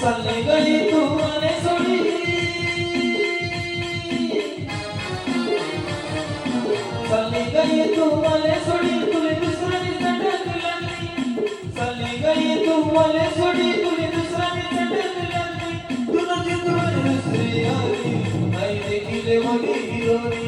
चालली गली तू मले सोडी चालली गली तू मले सोडी तुले दुसरा चटक लागली चालली गली तू मले सोडी तुले दुसरा चटक लागली तुला चिंतून दुसरी आली आई देखील वडी हिरोनी